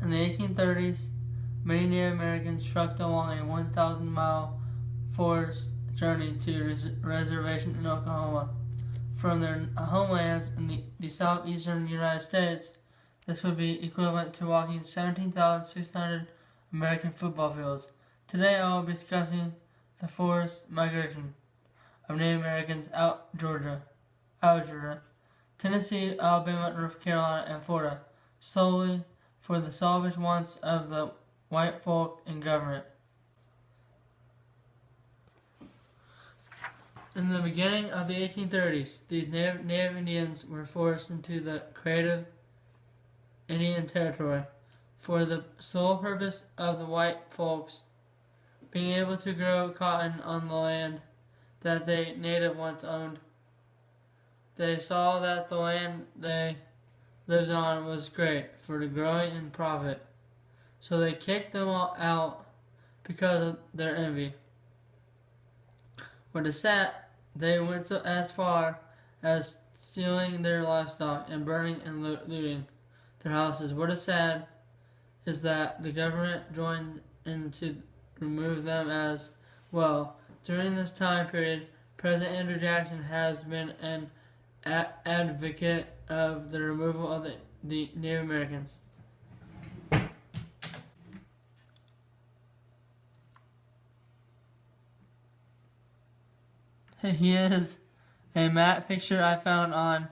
In the 1830s, many Native Americans trekked along a 1,000-mile forest journey to a reservation in Oklahoma. From their homelands in the southeastern United States, this would be equivalent to walking 17,600 American football fields. Today I will be discussing the forced migration of Native Americans out of Georgia, Tennessee, Alabama, North Carolina, and Florida, solely for the selfish wants of the white folk in government. In the beginning of the 1830s, these Native Indians were forced into the creative Indian Territory for the sole purpose of the white folks being able to grow cotton on the land that they native once owned. They saw that the land they lived on was great for the growing and profit, so they kicked them all out because of their envy. What is sad, they went as far as stealing their livestock and burning and looting their houses. What is sad is that the government joined in to remove them as well. During this time period, President Andrew Jackson has been an advocate of the removal of the Native Americans. Here is a map picture I found on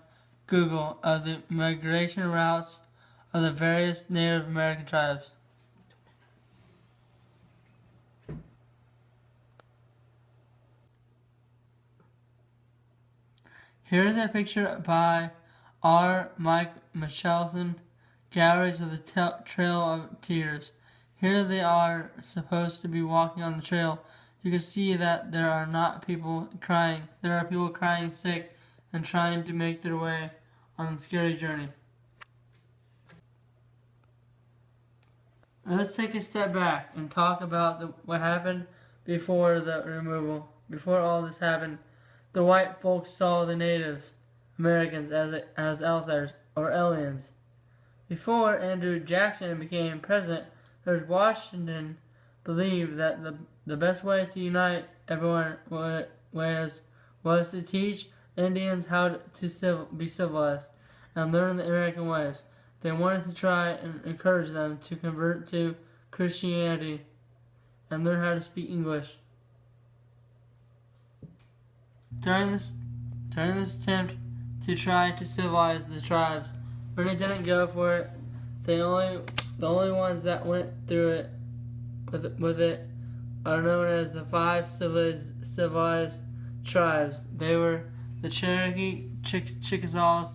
Google of the migration routes of the various Native American tribes. Here is a picture by R. Mike Michelson, Galleries of the Trail of Tears. Here they are supposed to be walking on the trail. You can see that there are not people crying. There are people crying sick and trying to make their way on the scary journey. Let's take a step back and talk about what happened before the removal. Before all this happened, the white folks saw the Native Americans as outsiders or aliens. Before Andrew Jackson became president, George Washington believed that the best way to unite everyone was to teach Indians how to be civilized and learn the American ways. They wanted to try and encourage them to convert to Christianity and learn how to speak English. During this attempt to try to civilize the tribes, Britain didn't go for it. The only ones that went through it with it are known as the 5 civilized tribes. They were the Cherokee, Chickasaws,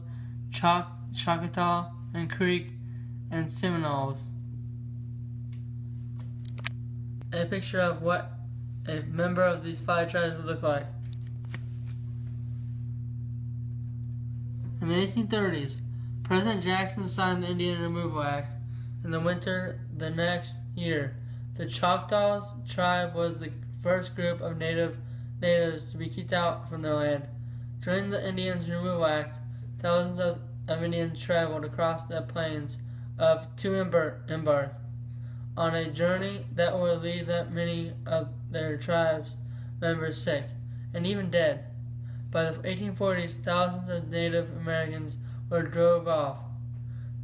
Choctaw, and Creek, and Seminoles. A picture of what a member of these 5 tribes would look like. In the 1830s, President Jackson signed the Indian Removal Act. In the winter the next year, the Choctaw tribe was the first group of natives to be kicked out from their land. During the Indian Removal Act, thousands of Indians traveled across the plains to embark on a journey that would leave many of their tribe's members sick and even dead. By the 1840s, thousands of Native Americans were drove off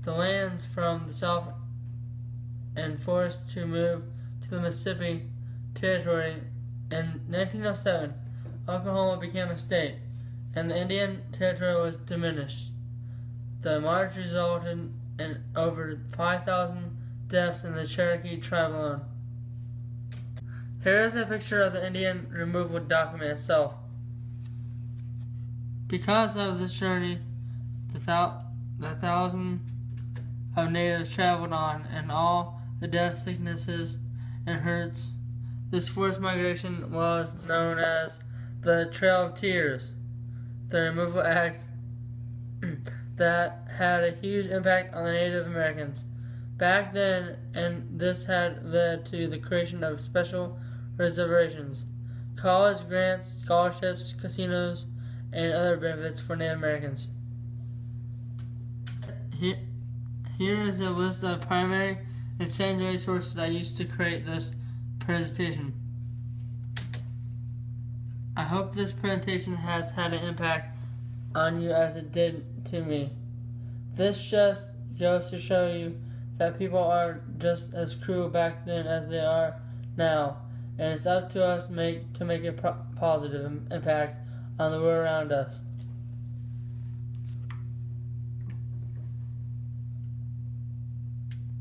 the lands from the south and forced to move to the Mississippi Territory. In 1907, Oklahoma became a state, and the Indian Territory was diminished. The march resulted in over 5,000 deaths in the Cherokee tribe alone. Here is a picture of the Indian removal document itself. Because of this journey, the thousands of natives traveled on, and all the death, sicknesses, and hurts, this forced migration was known as the Trail of Tears. The Removal Act that had a huge impact on the Native Americans back then, and this had led to the creation of special reservations, college grants, scholarships, casinos, and other benefits for Native Americans. Here is a list of primary and secondary sources I used to create this presentation. I hope this presentation has had an impact on you as it did to me. This just goes to show you that people are just as cruel back then as they are now, and it's up to us to make a positive impact on the world around us.